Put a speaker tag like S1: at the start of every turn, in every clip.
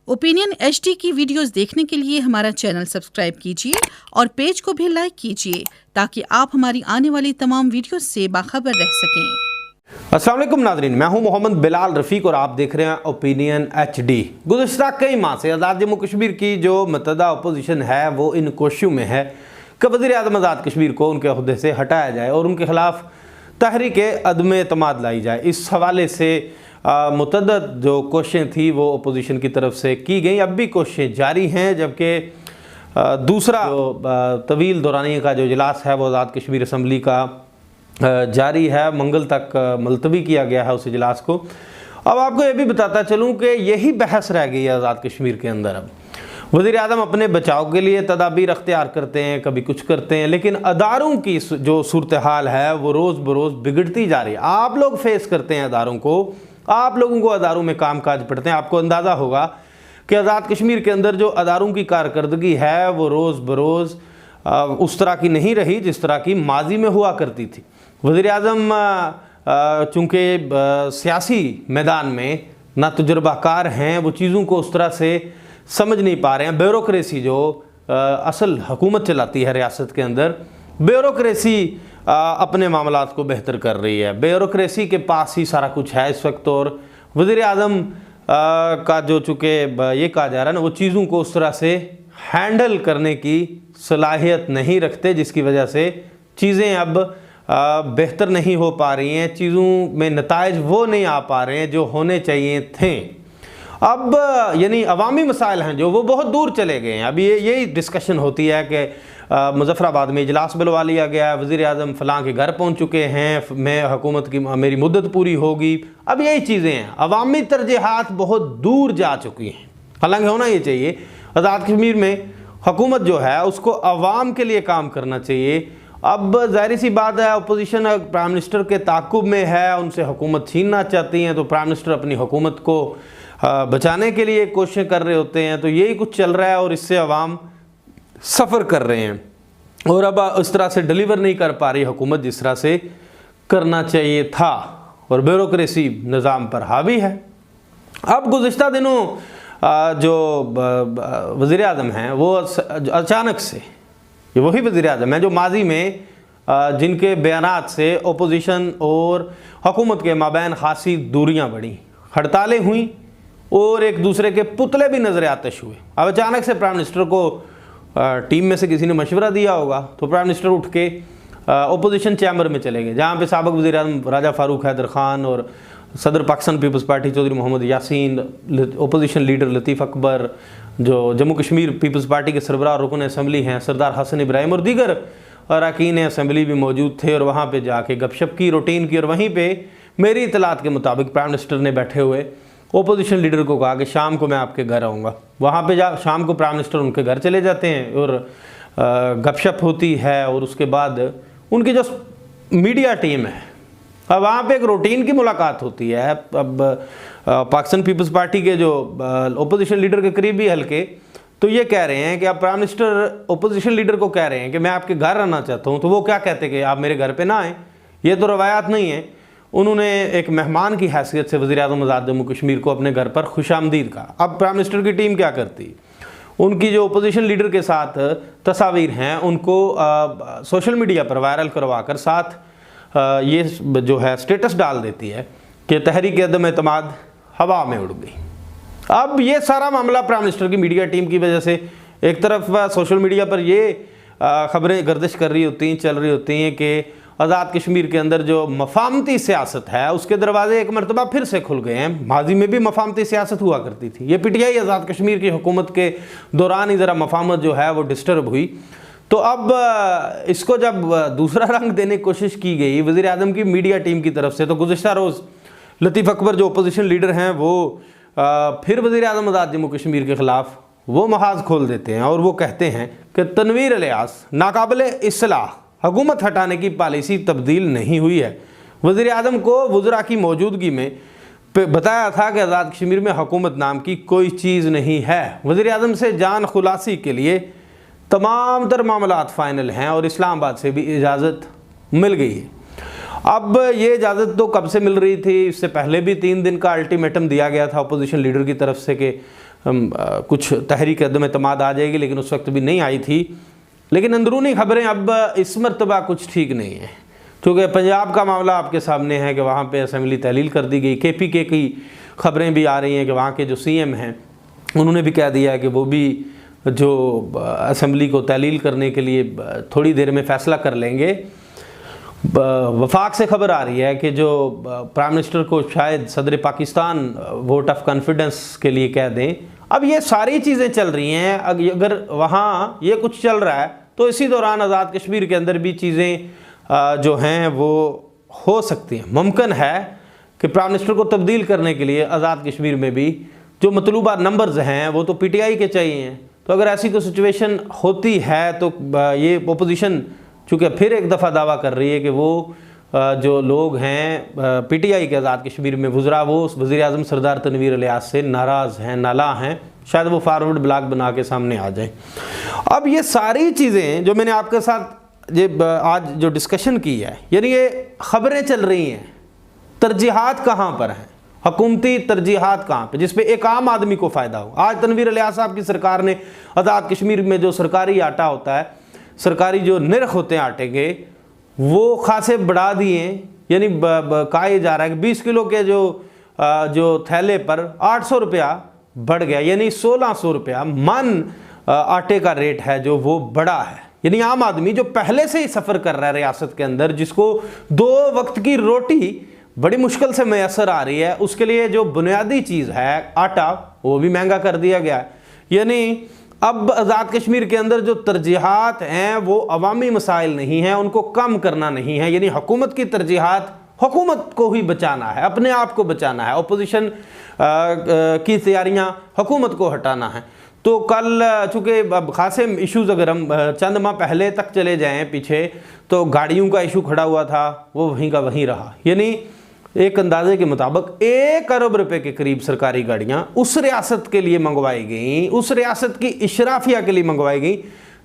S1: Opinion HD की videos देखने के लिए हमारा चैनल सब्सक्राइब कीजिए और पेज को भी लाइक कीजिए ताकि आप हमारी आने वाली तमाम वीडियोस से बाखबर रह सकें।
S2: अस्सलाम वालेकुम नाज़रीन, मैं हूं मोहम्मद बिलाल रफ़ीक और आप देख रहे हैं ओपिनियन HD। गुज़श्ता कई माह से आज़ाद जम्मू कश्मीर की जो मतदा अपोजिशन है वो इन कोशिशों में है कि वज़ीर-ए-आज़म आज़ाद कश्मीर को उनके अहदे से हटाया जाए और उनके खिलाफ तहरीक अदम एतमाद लाई जाए। इस हवाले से मुतअद्दिद जो कोशिशें थी वो अपोजिशन की तरफ से की गई, अब भी कोशिशें जारी हैं। जबकि दूसरा जो तवील दौरानिया का जो इजलास है वो आज़ाद कश्मीर असम्बली का जारी है, मंगल तक मुलतवी किया गया है उस इजलास को। अब आपको ये भी बताता चलूँ कि यही बहस रह गई है आज़ाद कश्मीर के अंदर। अब वज़ीर-ए-आज़म अपने बचाव के लिए तदाबीर अख्तियार करते हैं, कभी कुछ करते हैं, लेकिन अदारों की जो सूरत हाल है वो रोज़ बरोज़ बिगड़ती जा रही है। आप लोग फेस करते हैं अदारों को, आप लोगों को अदारों में काम काज पड़ते हैं। आपको अंदाज़ा होगा कि आज़ाद कश्मीर के अंदर जो अदारों की कारकर्दगी है वो रोज़ बरोज़ उस तरह की नहीं रही जिस तरह की माजी में हुआ करती थी। वज़ीर-ए-आज़म चूँकि सियासी मैदान में ना तजुर्बाकार हैं, वो चीज़ों को उस तरह से समझ नहीं पा रहे हैं। ब्यूरोक्रेसी जो असल हुकूमत चलाती है रियासत के अंदर, ब्यूरोक्रेसी अपने मामलात को बेहतर कर रही है। ब्यूरोक्रेसी के पास ही सारा कुछ है इस वक्त और वज़ीर-ए-आज़म का जो चूँकि ये कहा जा रहा है ना, वो चीज़ों को उस तरह से हैंडल करने की सलाहियत नहीं रखते, जिसकी वजह से चीज़ें अब बेहतर नहीं हो पा रही हैं, चीज़ों में नताइज वो नहीं आ पा रहे हैं जो होने चाहिए थे। अब यानी अवामी मसाइल हैं जो वो बहुत दूर चले गए हैं। अब यही डिस्कशन होती है कि मुजफ्फराबाद में इजलास बुलवा लिया गया है, वज़ीर-ए-आज़म फ़लाँ के घर पहुंच चुके हैं, मैं हुकूमत की मेरी मुद्दत पूरी होगी। अब यही चीज़ें हैं, अवामी तरजीहात बहुत दूर जा चुकी हैं। हालांकि होना ये चाहिए, आज़ाद कश्मीर में हुकूमत जो है उसको अवाम के लिए काम करना चाहिए। अब ज़ाहिर सी बात है, अपोजिशन प्राइम मिनिस्टर के ताक़ुब में है, उनसे हुकूमत छीनना चाहती हैं, तो प्राइम मिनिस्टर अपनी हुकूमत को बचाने के लिए कोशिशें कर रहे होते हैं। तो यही कुछ चल रहा है और इससे अवाम सफ़र कर रहे हैं और अब उस तरह से डिलीवर नहीं कर पा रही हुकूमत जिस तरह से करना चाहिए था, और ब्यूरोक्रेसी निज़ाम पर हावी है। अब गुज़िश्ता दिनों जो वज़ीर-ए-आज़म हैं वो अचानक से, ये वही वज़ीर-ए-आज़म हैं जो माजी में जिनके बयानात से अपोजिशन और हुकूमत के माबैन खासी दूरियां बढ़ी, हड़तालें हुई और एक दूसरे के पुतले भी नज़र आतश हुए। अब अचानक से प्राइम मिनिस्टर को टीम में से किसी ने मशवरा दिया होगा, तो प्राइम मिनिस्टर उठ के अपोजिशन चैम्बर में चले गए, जहाँ पे साबिक़ वज़ीर-ए-आज़म राजा फ़ारूक हैदर ख़ान और सदर पाकिस्तान पीपल्स पार्टी चौधरी मोहम्मद यासीन, अपोजिशन लीडर लतीफ़ अकबर, जो जम्मू कश्मीर पीपल्स पार्टी के सरबराह रुकन असम्बली हैं सरदार हसन इब्राहिम और दीगर अरकान असम्बली भी मौजूद थे, और वहाँ पर जाके गपशप की, रूटीन की। और वहीं पर मेरी इतलात के मुताबिक प्राइम मिनिस्टर ने बैठे हुए ओपोजिशन लीडर को कहा कि शाम को मैं आपके घर आऊँगा। वहाँ पे शाम को प्राइम मिनिस्टर उनके घर चले जाते हैं और गपशप होती है, और उसके बाद उनकी जो मीडिया टीम है, अब वहाँ पे एक रूटीन की मुलाकात होती है। अब पाकिस्तान पीपल्स पार्टी के जो ओपोजिशन लीडर के करीबी हल्के तो ये कह रहे हैं कि अब प्राइम मिनिस्टर ओपोजिशन लीडर को कह रहे हैं कि मैं आपके घर आना चाहता हूँ, तो वो क्या कहते हैं कि आप मेरे घर पर ना आएँ, ये तो रवायात नहीं है। उन्होंने एक मेहमान की हैसियत से वज़ीर-ए-आज़म आज़ाद जम्मू कश्मीर को अपने घर पर खुशामदीद कहा। अब प्राइम मिनिस्टर की टीम क्या करती, उनकी जो अपोजिशन लीडर के साथ तस्वीर हैं उनको सोशल मीडिया पर वायरल करवा कर साथ ये जो है स्टेटस डाल देती है कि तहरीक अदम एतमाद हवा में उड़ गई। अब ये सारा मामला प्राइम मिनिस्टर की मीडिया टीम की वजह से, एक तरफ सोशल मीडिया पर ये खबरें गर्दिश कर रही होती हैं, चल रही होती हैं कि आज़ाद कश्मीर के अंदर जो मफामती सियासत है उसके दरवाजे एक मरतबा फिर से खुल गए हैं। माजी में भी मफामती सियासत हुआ करती थी, ये PTI आज़ाद कश्मीर की हुकूमत के दौरान ही ज़रा मफामत जो है वो डिस्टर्ब हुई। तो अब इसको जब दूसरा रंग देने की कोशिश की गई वज़ीर-ए-आज़म की मीडिया टीम की तरफ से, तो गुज़श्ता रोज़ लतीफ़ अकबर जो अपोजिशन लीडर हैं वो फिर वज़ीर-ए-आज़म आज़ाद जम्मू कश्मीर के ख़िलाफ़ वो महाज खोल देते हैं और वो कहते हैं कि तनवीर इलियास नाकाबिले इस्लाह, हुकूमत हटाने की पॉलिसी तब्दील नहीं हुई है। वज़ीर-ए-आज़म को वज़रा की मौजूदगी में बताया था कि आज़ाद कश्मीर में हुकूमत नाम की कोई चीज़ नहीं है। वज़ीर-ए-आज़म से जान खुलासी के लिए तमाम तर मामलात फ़ाइनल हैं और इस्लामाबाद से भी इजाज़त मिल गई है। अब ये इजाज़त तो कब से मिल रही थी, इससे पहले भी 3 दिन का अल्टीमेटम दिया गया था अपोजिशन लीडर की तरफ से कि कुछ तहरीक अदम एतमाद आ जाएगी, लेकिन उस वक्त भी नहीं आई थी। लेकिन अंदरूनी खबरें अब इस मरतबा कुछ ठीक नहीं है, क्योंकि पंजाब का मामला आपके सामने है कि वहाँ पे असम्बली तहलील कर दी गई। KPK की खबरें भी आ रही हैं कि वहाँ के जो CM हैं उन्होंने भी कह दिया है कि वो भी जो असम्बली को तहलील करने के लिए थोड़ी देर में फ़ैसला कर लेंगे। वफाक से खबर आ रही है कि जो प्राइम मिनिस्टर को शायद सदर पाकिस्तान वोट ऑफ कॉन्फिडेंस के लिए कह दें। अब ये सारी चीज़ें चल रही हैं, अगर वहाँ ये कुछ चल रहा है तो इसी दौरान आज़ाद कश्मीर के अंदर भी चीज़ें जो हैं वो हो सकती हैं। मुमकिन है कि प्राइम मिनिस्टर को तब्दील करने के लिए आज़ाद कश्मीर में भी जो मतलूबा नंबर्स हैं वो तो PTI के चाहिए हैं। तो अगर ऐसी कोई सिचुएशन होती है तो ये अपोजिशन चूँकि फिर एक दफ़ा दावा कर रही है कि वो जो लोग हैं PTI के आज़ाद कश्मीर में वज़रा, वो उस वज़ीर-ए-आज़म सरदार तनवीर इलियास से नाराज़ हैं, नाला हैं। शायद वो फॉरवर्ड ब्लॉग बना के सामने आ जाए। अब ये सारी चीज़ें जो मैंने आपके साथ ये आज जो डिस्कशन की है, यानी ये ख़बरें चल रही हैं, तरजीहात कहाँ पर हैं, हुकूमती तरजीहात कहाँ पे, जिसपे एक आम आदमी को फ़ायदा हो। आज तनवीर इलियास साहब की सरकार ने आज़ाद कश्मीर में जो सरकारी आटा होता है, सरकारी जो निर्ख होते हैं आटे के, वो खासे बढ़ा दिए। यानी कहा जा रहा है कि 20 किलो के जो थैले पर 800 रुपया बढ़ गया, यानी 1600 रुपया मन आटे का रेट है जो वो बढ़ा है। यानी आम आदमी जो पहले से ही सफ़र कर रहा है रियासत के अंदर, जिसको 2 वक्त की रोटी बड़ी मुश्किल से मैसर आ रही है, उसके लिए जो बुनियादी चीज़ है आटा, वो भी महंगा कर दिया गया है। यानी अब आज़ाद कश्मीर के अंदर जो तरजीहात हैं वो अवामी मसाइल नहीं हैं, उनको कम करना नहीं है। यानी हुकूमत की तरजीहात हुकूमत को ही बचाना है, अपने आप को बचाना है। अपोजिशन की तैयारियां हुकूमत को हटाना है। तो कल चूँकि अब खासे इश्यूज़ अगर हम चंद माह पहले तक चले जाएं पीछे, तो गाड़ियों का इशू खड़ा हुआ था, वो वहीं का वहीं रहा। यानी एक अंदाजे के मुताबिक 1 अरब रुपए के करीब सरकारी गाड़ियां उस रियासत के लिए मंगवाई गई, उस रियासत की इशराफिया के लिए मंगवाई गई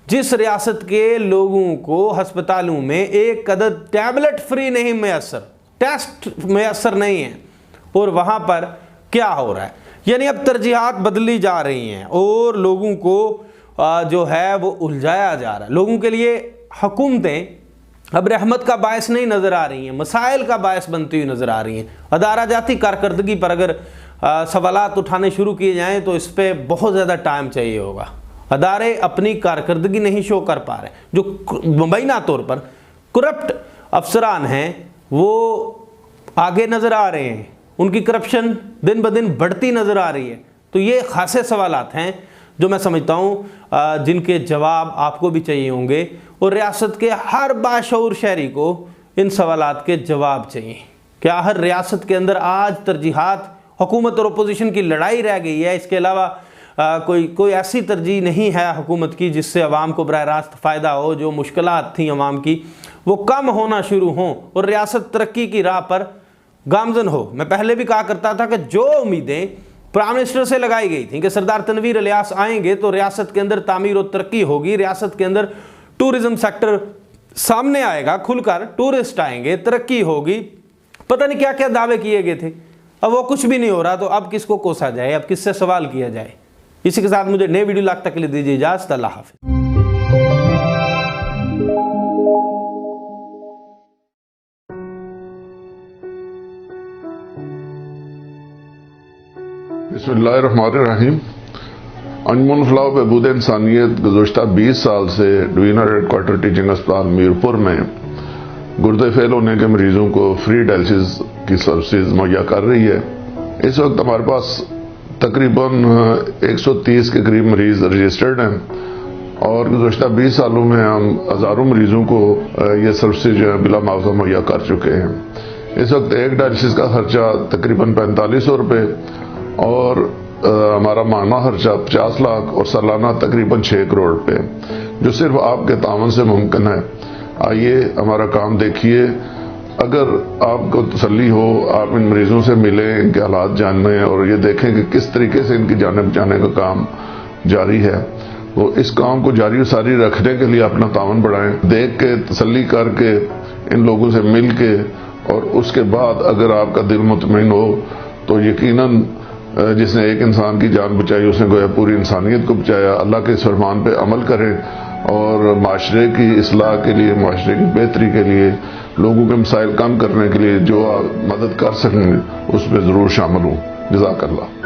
S2: जिस रियासत के लोगों को हस्पतालों में एक अदद टैबलेट फ्री नहीं मैसर, टेस्ट मैसर नहीं है। और वहाँ पर क्या हो रहा है, यानी अब तरजीहात बदली जा रही हैं और लोगों को जो है वो उलझाया जा रहा है। लोगों के लिए हुकूमतें अब रहमत का बायस नहीं नज़र आ रही हैं, मसाइल का बायस बनती हुई नज़र आ रही हैं। अदारा जाती कारकर्दगी पर अगर सवालात उठाने शुरू किए जाएँ तो इस पर बहुत ज़्यादा टाइम चाहिए होगा। अदारे अपनी कारकर्दगी नहीं शो कर पा रहे। जो मुबैना तौर पर करप्ट अफसरान हैं वो आगे नज़र आ रहे हैं, उनकी करप्शन दिन ब दिन बढ़ती नज़र आ रही है। तो ये खासे सवालात हैं जो मैं समझता हूँ जिनके जवाब आपको भी चाहिए होंगे और रियासत के हर बाशऊर शहरी को इन सवालात के जवाब चाहिए। क्या हर रियासत के अंदर आज तरजीहात हुकूमत और अपोजिशन की लड़ाई रह गई है? इसके अलावा कोई ऐसी तरजीह नहीं है हुकूमत की जिससे अवाम को बराह रास्त फ़ायदा हो, जो मुश्किलात थी अवाम की वो कम होना शुरू हों और रियासत तरक्की की राह पर गामजन हो। मैं पहले भी कहा करता था कि जो उम्मीदें प्राइम मिनिस्टर से लगाई गई थी कि सरदार तनवीर इलियास आएंगे तो रियासत के अंदर तामीर और तरक्की होगी, रियासत के अंदर टूरिज़्म सेक्टर सामने आएगा, खुलकर टूरिस्ट आएंगे, तरक्की होगी, पता नहीं क्या क्या दावे किए गए थे। अब वो कुछ भी नहीं हो रहा, तो अब किसको कोसा जाए, अब किससे सवाल किया जाए। इसी के साथ मुझे नए वीडियो लाख तक के लिए दीजिए इजाज़त। अल्लाह हाफ़िज़।
S3: बिस्मिल्लाहिर्रहमानिर्रहीम। अंजुमन फलाह बहबूद इंसानियत गुज़श्ता 20 साल से डिवीजनल हेडक्वार्टर टीचिंग अस्पताल मीरपुर में गुर्दे फेल होने के मरीजों को फ्री डायलिसिस की सर्विसेज मुहैया कर रही है। इस वक्त हमारे पास तकरीबन 130 के करीब मरीज रजिस्टर्ड हैं और गुज़श्ता 20 सालों में हम हज़ारों मरीजों को ये सर्विसेज जो है बिला मुआवजा मुहैया कर चुके हैं। इस वक्त एक डायलिसिस का खर्चा तकरीबन 4500 रुपये और हमारा माहाना खर्चा 50 लाख और सालाना तकरीबन 6 करोड़ रुपए, जो सिर्फ आपके तावन से मुमकिन है। आइए हमारा काम देखिए। अगर आपको तसल्ली हो, आप इन मरीजों से मिलें, इनके हालात जानें और ये देखें कि किस तरीके से इनकी जान बचाने का काम जारी है, तो इस काम को जारी सारी रखने के लिए अपना तावन बढ़ाएं। देख के तसल्ली करके इन लोगों से मिल के और उसके बाद अगर आपका दिल मुतमईन हो तो यकीनन जिसने एक इंसान की जान बचाई उसने गोया पूरी इंसानियत को बचाया। अल्लाह के इस फरमान पे अमल करें और माशरे की इस्लाह के लिए, माशरे की बेहतरी के लिए, लोगों के मसाइल कम करने के लिए जो आप मदद कर सकें उसमें ज़रूर शामिल हों। जज़ाकल्लाह।